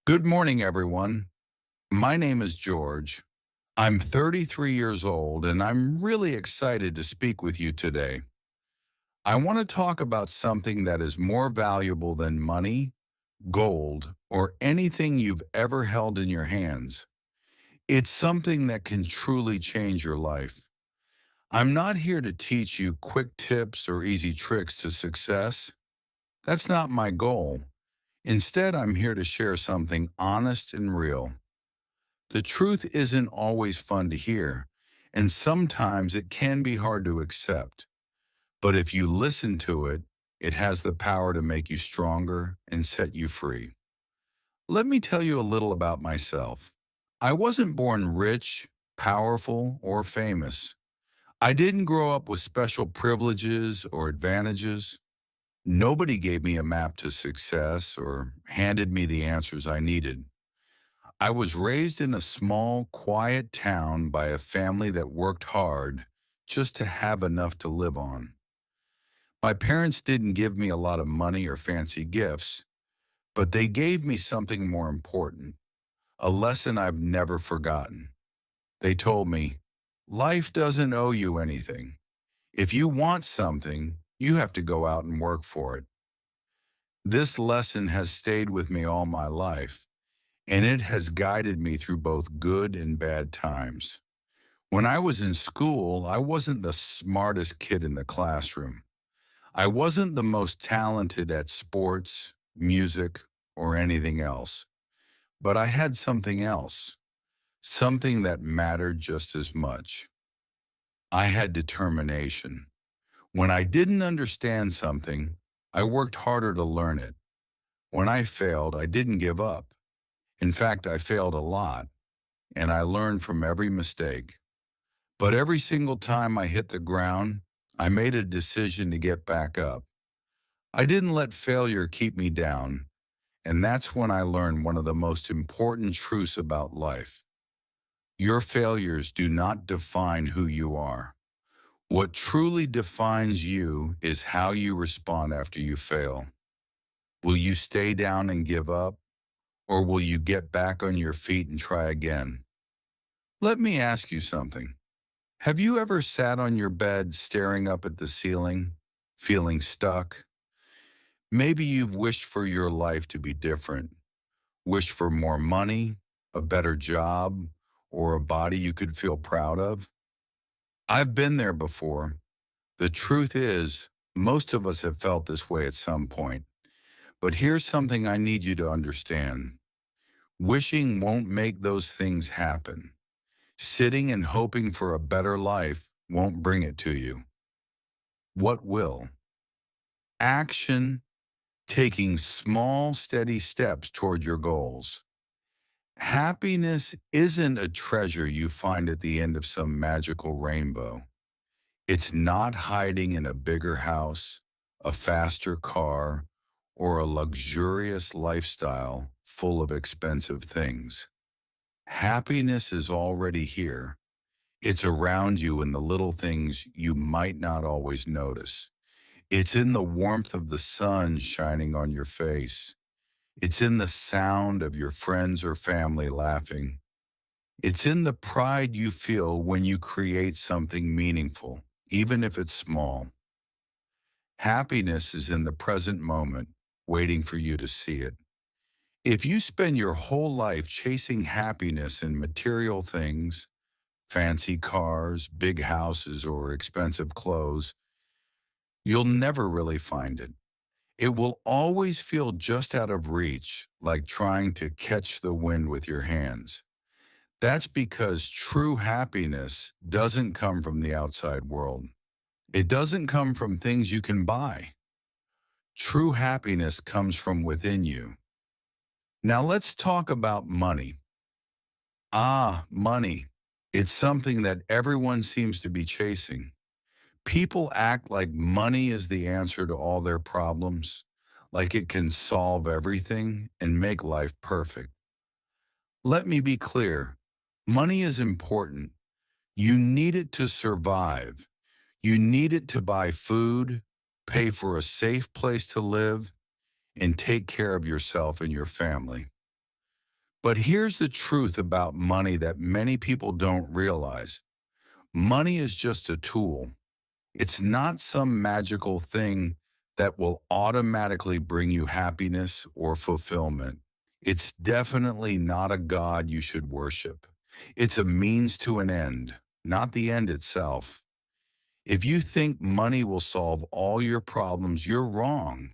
Good morning, everyone. My name is George. I'm 33 years old, and I'm really excited to speak with you today. I want to talk about something that is more valuable than money, gold, or anything you've ever held in your hands. It's something that can truly change your life. I'm not here to teach you quick tips or easy tricks to success. That's not my goal. Instead, I'm here to share something honest and real. The truth isn't always fun to hear, and sometimes it can be hard to accept. But if you listen to it, it has the power to make you stronger and set you free. Let me tell you a little about myself. I wasn't born rich, powerful, or famous. I didn't grow up with special privileges or advantages. Nobody gave me a map to success or handed me the answers I needed. I was raised in a small, quiet town by a family that worked hard just to have enough to live on. My parents didn't give me a lot of money or fancy gifts, but they gave me something more important, a lesson I've never forgotten. They told me, life doesn't owe you anything. If you want something, you have to go out and work for it. This lesson has stayed with me all my life, and it has guided me through both good and bad times. When I was in school, I wasn't the smartest kid in the classroom. I wasn't the most talented at sports, music, or anything else. But I had something else, something that mattered just as much. I had determination. When I didn't understand something, I worked harder to learn it. When I failed, I didn't give up. In fact, I failed a lot, and I learned from every mistake. But every single time I hit the ground, I made a decision to get back up. I didn't let failure keep me down, and that's when I learned one of the most important truths about life. Your failures do not define who you are. What truly defines you is how you respond after you fail. Will you stay down and give up, or will you get back on your feet and try again? Let me ask you something. Have you ever sat on your bed staring up at the ceiling, feeling stuck? Maybe you've wished for your life to be different, wished for more money, a better job, or a body you could feel proud of. I've been there before. The truth is, most of us have felt this way at some point. But here's something I need you to understand. Wishing won't make those things happen. Sitting and hoping for a better life won't bring it to you. What will? Action, taking small, steady steps toward your goals. Happiness isn't a treasure you find at the end of some magical rainbow. It's not hiding in a bigger house, a faster car, or a luxurious lifestyle full of expensive things. Happiness is already here. It's around you in the little things you might not always notice. It's in the warmth of the sun shining on your face. It's in the sound of your friends or family laughing. It's in the pride you feel when you create something meaningful, even if it's small. Happiness is in the present moment, waiting for you to see it. If you spend your whole life chasing happiness in material things, fancy cars, big houses, or expensive clothes, you'll never really find it. It will always feel just out of reach, like trying to catch the wind with your hands. That's because true happiness doesn't come from the outside world. It doesn't come from things you can buy. True happiness comes from within you. Now let's talk about money. Money. It's something that everyone seems to be chasing. People act like money is the answer to all their problems, like it can solve everything and make life perfect. Let me be clear. Money is important. You need it to survive. You need it to buy food, pay for a safe place to live, and take care of yourself and your family. But here's the truth about money that many people don't realize. Money is just a tool. It's not some magical thing that will automatically bring you happiness or fulfillment. It's definitely not a god you should worship. It's a means to an end, not the end itself. If you think money will solve all your problems, you're wrong.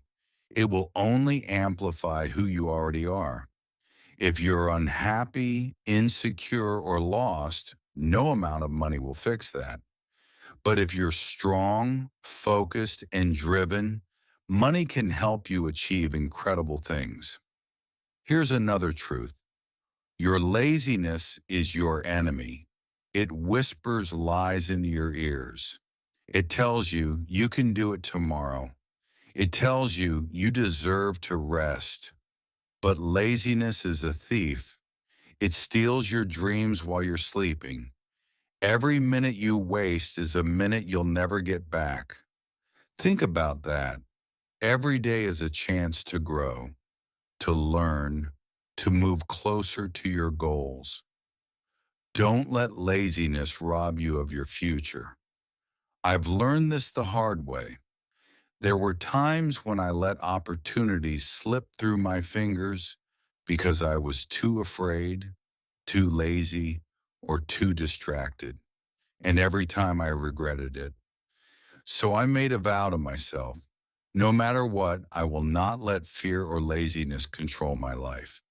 It will only amplify who you already are. If you're unhappy, insecure, or lost, no amount of money will fix that. But if you're strong, focused, and driven, money can help you achieve incredible things. Here's another truth. Your laziness is your enemy. It whispers lies into your ears. It tells you you can do it tomorrow. It tells you you deserve to rest. But laziness is a thief. It steals your dreams while you're sleeping. Every minute you waste is a minute you'll never get back. Think about that. Every day is a chance to grow, to learn, to move closer to your goals. Don't let laziness rob you of your future. I've learned this the hard way. There were times when I let opportunities slip through my fingers because I was too afraid, too lazy, or too distracted. And every time I regretted it. So I made a vow to myself. No matter what, I will not let fear or laziness control my life.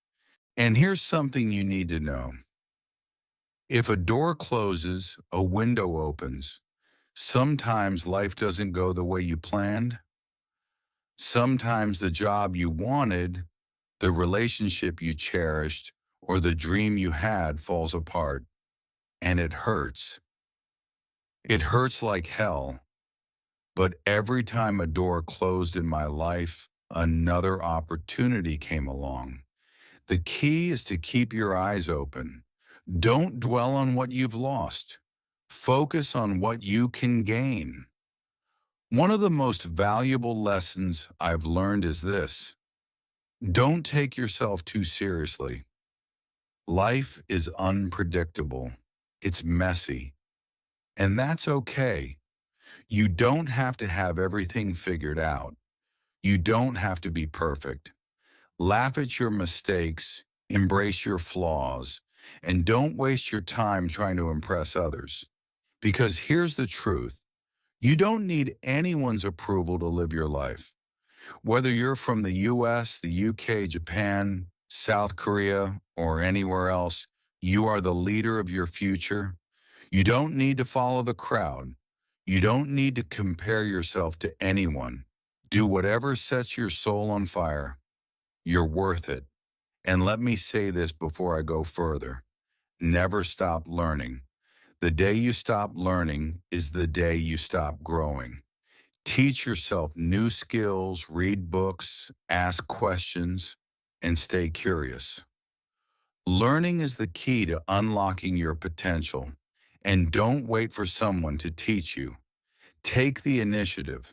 And here's something you need to know. If a door closes, a window opens. Sometimes life doesn't go the way you planned. Sometimes the job you wanted, the relationship you cherished, or the dream you had falls apart. And it hurts. It hurts like hell. But every time a door closed in my life, another opportunity came along. The key is to keep your eyes open. Don't dwell on what you've lost. Focus on what you can gain. One of the most valuable lessons I've learned is this. Don't take yourself too seriously. Life is unpredictable. It's messy. And that's okay. You don't have to have everything figured out. You don't have to be perfect. Laugh at your mistakes, embrace your flaws, and don't waste your time trying to impress others. Because here's the truth. You don't need anyone's approval to live your life. Whether you're from the US, the UK, Japan, South Korea, or anywhere else, you are the leader of your future. You don't need to follow the crowd. You don't need to compare yourself to anyone. Do whatever sets your soul on fire. You're worth it. And let me say this before I go further. Never stop learning. The day you stop learning is the day you stop growing. Teach yourself new skills, read books, ask questions, and stay curious. Learning is the key to unlocking your potential. And don't wait for someone to teach you. Take the initiative.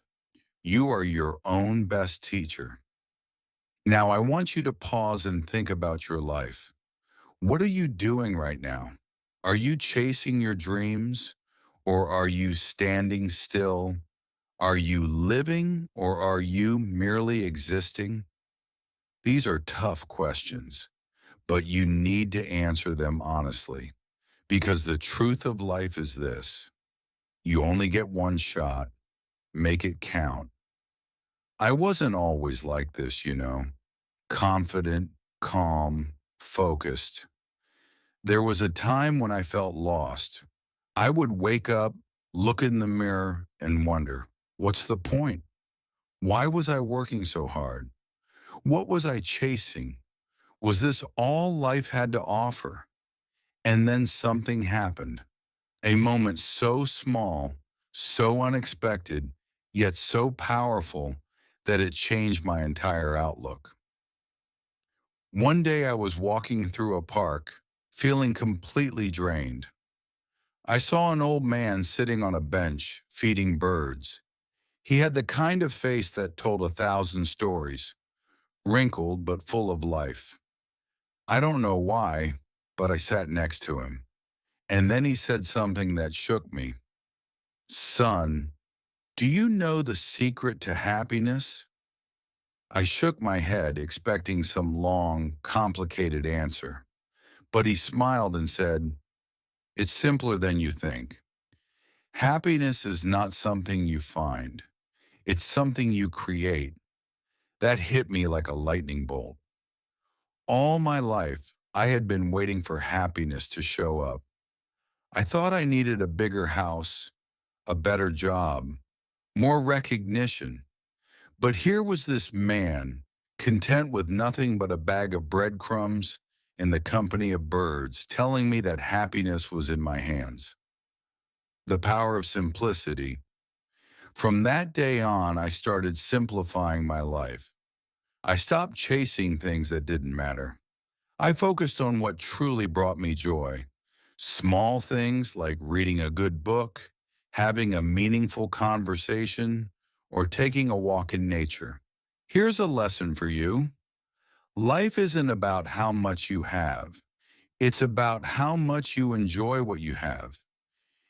You are your own best teacher. Now, I want you to pause and think about your life. What are you doing right now? Are you chasing your dreams or are you standing still? Are you living or are you merely existing? These are tough questions, but you need to answer them honestly because the truth of life is this. You only get one shot. Make it count. I wasn't always like this, confident, calm, focused. There was a time when I felt lost. I would wake up, look in the mirror, and wonder, what's the point? Why was I working so hard? What was I chasing? Was this all life had to offer? And then something happened. A moment so small, so unexpected, yet so powerful that it changed my entire outlook. One day I was walking through a park, feeling completely drained. I saw an old man sitting on a bench, feeding birds. He had the kind of face that told 1,000 stories, wrinkled but full of life. I don't know why, but I sat next to him. And then he said something that shook me. Son, do you know the secret to happiness? I shook my head, expecting some long, complicated answer. But he smiled and said, it's simpler than you think. Happiness is not something you find. It's something you create. That hit me like a lightning bolt. All my life, I had been waiting for happiness to show up. I thought I needed a bigger house, a better job, more recognition. But here was this man, content with nothing but a bag of breadcrumbs in the company of birds, telling me that happiness was in my hands. The power of simplicity. From that day on, I started simplifying my life. I stopped chasing things that didn't matter. I focused on what truly brought me joy. Small things like reading a good book, having a meaningful conversation, or taking a walk in nature. Here's a lesson for you. Life isn't about how much you have. It's about how much you enjoy what you have.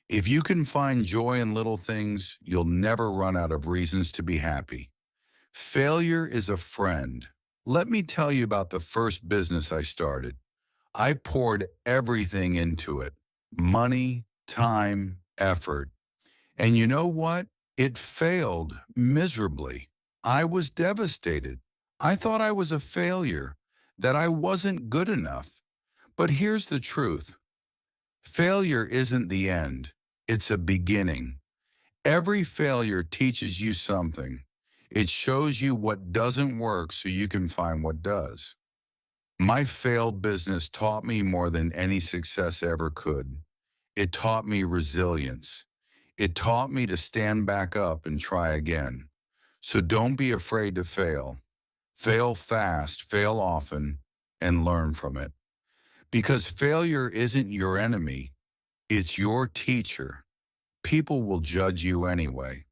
If you can find joy in little things, you'll never run out of reasons to be happy. Failure is a friend. Let me tell you about the first business I started. I poured everything into it. Money, time, effort. And you know what? It failed miserably. I was devastated. I thought I was a failure, that I wasn't good enough. But here's the truth. Failure isn't the end. It's a beginning. Every failure teaches you something. It shows you what doesn't work so you can find what does. My failed business taught me more than any success ever could. It taught me resilience. It taught me to stand back up and try again. So don't be afraid to fail. Fail fast, fail often, and learn from it. Because failure isn't your enemy, it's your teacher. People will judge you anyway.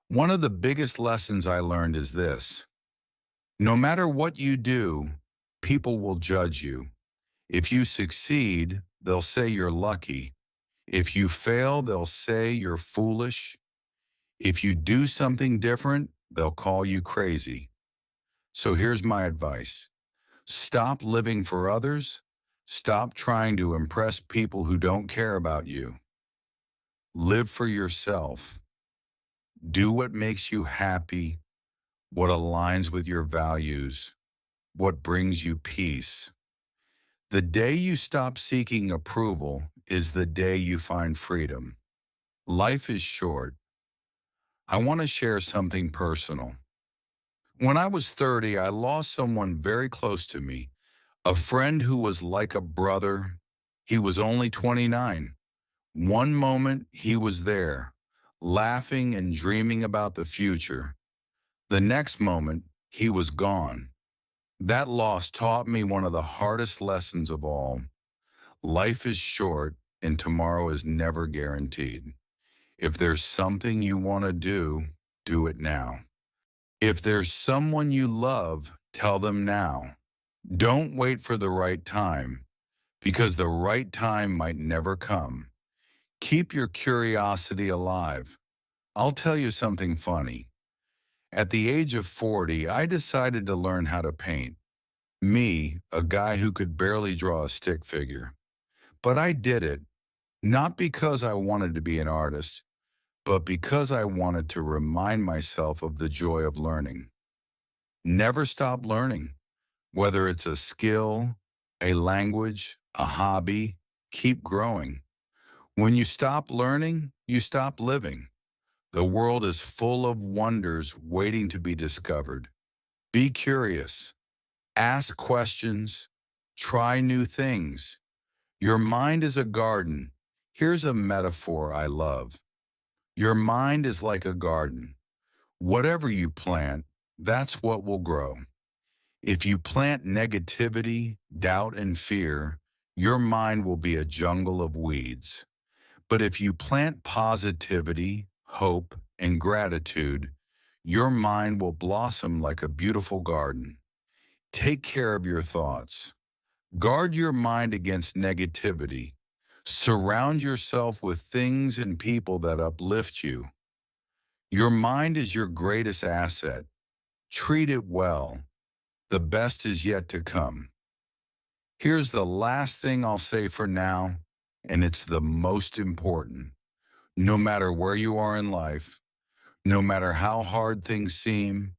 One of the biggest lessons I learned is this. No matter what you do, people will judge you. If you succeed, they'll say you're lucky. If you fail, they'll say you're foolish. If you do something different, they'll call you crazy. So here's my advice. Stop living for others. Stop trying to impress people who don't care about you. Live for yourself. Do what makes you happy, what aligns with your values, what brings you peace. The day you stop seeking approval is the day you find freedom. Life is short. I want to share something personal. When I was 30, I lost someone very close to me, a friend who was like a brother. He was only 29. One moment he was there, laughing and dreaming about the future. The next moment he was gone. That loss taught me one of the hardest lessons of all. Life is short and tomorrow is never guaranteed. If there's something you want to do it now. If there's someone you love, tell them now. Don't wait for the right time, because the right time might never come. Keep your curiosity alive. I'll tell you something funny. At the age of 40, I decided to learn how to paint. Me, a guy who could barely draw a stick figure. But I did it, not because I wanted to be an artist, but because I wanted to remind myself of the joy of learning. Never stop learning. Whether it's a skill, a language, a hobby, keep growing. When you stop learning, you stop living. The world is full of wonders waiting to be discovered. Be curious. Ask questions. Try new things. Your mind is a garden. Here's a metaphor I love. Your mind is like a garden. Whatever you plant, that's what will grow. If you plant negativity, doubt, and fear, your mind will be a jungle of weeds. But if you plant positivity, hope, and gratitude, your mind will blossom like a beautiful garden. Take care of your thoughts. Guard your mind against negativity. Surround yourself with things and people that uplift you. Your mind is your greatest asset. Treat it well. The best is yet to come. Here's the last thing I'll say for now, and it's the most important. No matter where you are in life, no matter how hard things seem,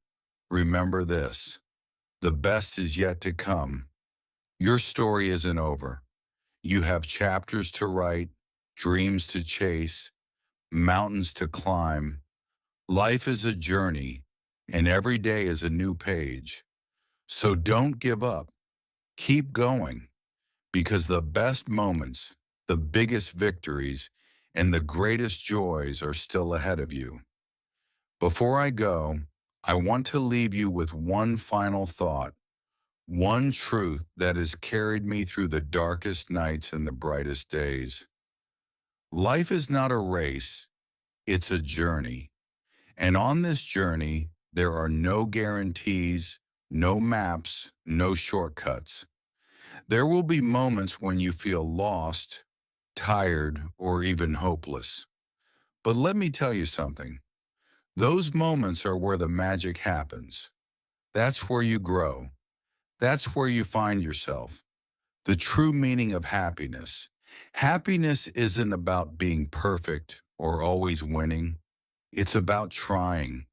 remember this: the best is yet to come. Your story isn't over. You have chapters to write, dreams to chase, mountains to climb. Life is a journey, and every day is a new page. So don't give up. Keep going, because the best moments, the biggest victories, and the greatest joys are still ahead of you. Before I go, I want to leave you with one final thought, one truth that has carried me through the darkest nights and the brightest days. Life is not a race, it's a journey. And on this journey, there are no guarantees, no maps, no shortcuts. There will be moments when you feel lost, tired, or even hopeless. But let me tell you something. Those moments are where the magic happens. That's where you grow. That's where you find yourself. The true meaning of happiness. Happiness isn't about being perfect or always winning. It's about trying.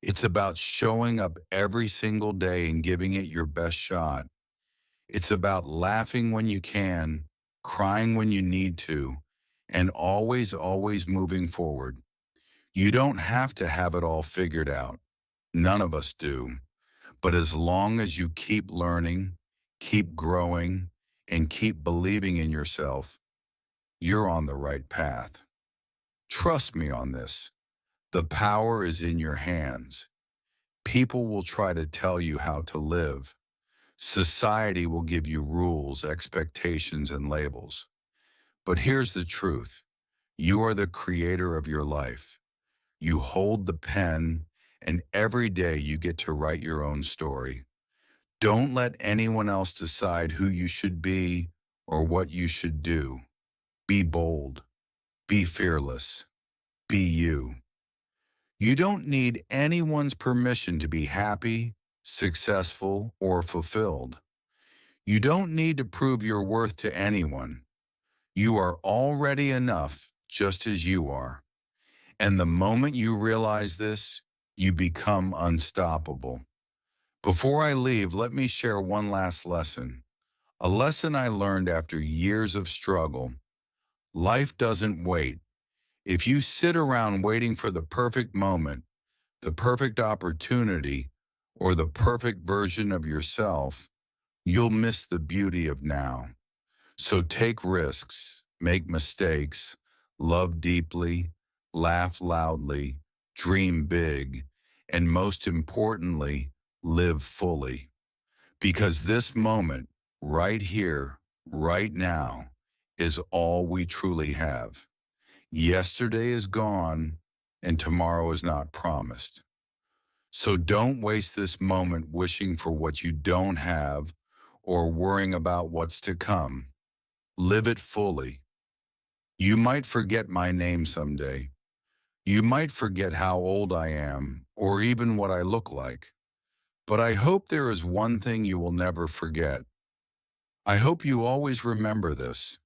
It's about showing up every single day and giving it your best shot. It's about laughing when you can, crying when you need to, and always moving forward. You don't have to have it all figured out. None of us do. But as long as you keep learning, keep growing, and keep believing in yourself, you're on the right path. Trust me on this. The power is in your hands. People will try to tell you how to live. Society will give you rules, expectations, and labels. But here's the truth. You are the creator of your life. You hold the pen, and every day you get to write your own story. Don't let anyone else decide who you should be or what you should do. Be bold. Be fearless. Be you. You don't need anyone's permission to be happy, successful, or fulfilled. You don't need to prove your worth to anyone. You are already enough just as you are. And the moment you realize this, you become unstoppable. Before I leave, let me share one last lesson. A lesson I learned after years of struggle. Life doesn't wait. If you sit around waiting for the perfect moment, the perfect opportunity, or the perfect version of yourself, you'll miss the beauty of now. So take risks, make mistakes, love deeply, laugh loudly, dream big, and most importantly, live fully. Because this moment, right here, right now, is all we truly have. Yesterday is gone, and tomorrow is not promised. So don't waste this moment wishing for what you don't have or worrying about what's to come. Live it fully. You might forget my name someday. You might forget how old I am or even what I look like. But I hope there is one thing you will never forget. I hope you always remember this.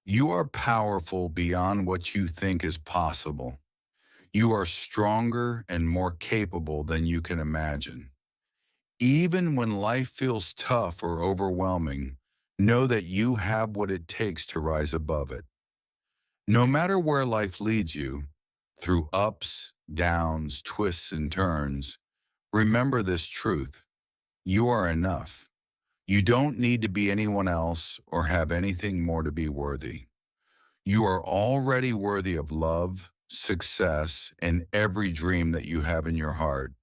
You are powerful beyond what you think is possible. You are stronger and more capable than you can imagine. Even when life feels tough or overwhelming, know that you have what it takes to rise above it. No matter where life leads you, through ups, downs, twists, and turns, remember this truth. You are enough. You don't need to be anyone else or have anything more to be worthy. You are already worthy of love, success, and every dream that you have in your heart.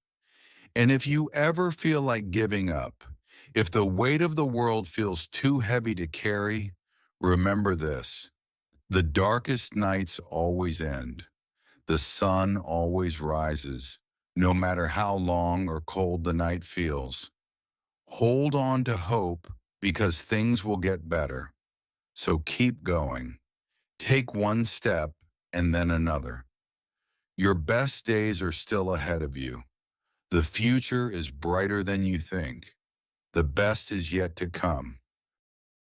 And if you ever feel like giving up, if the weight of the world feels too heavy to carry, remember this. The darkest nights always end. The sun always rises, no matter how long or cold the night feels. Hold on to hope because things will get better. So keep going. Take one step and then another. Your best days are still ahead of you. The future is brighter than you think. The best is yet to come.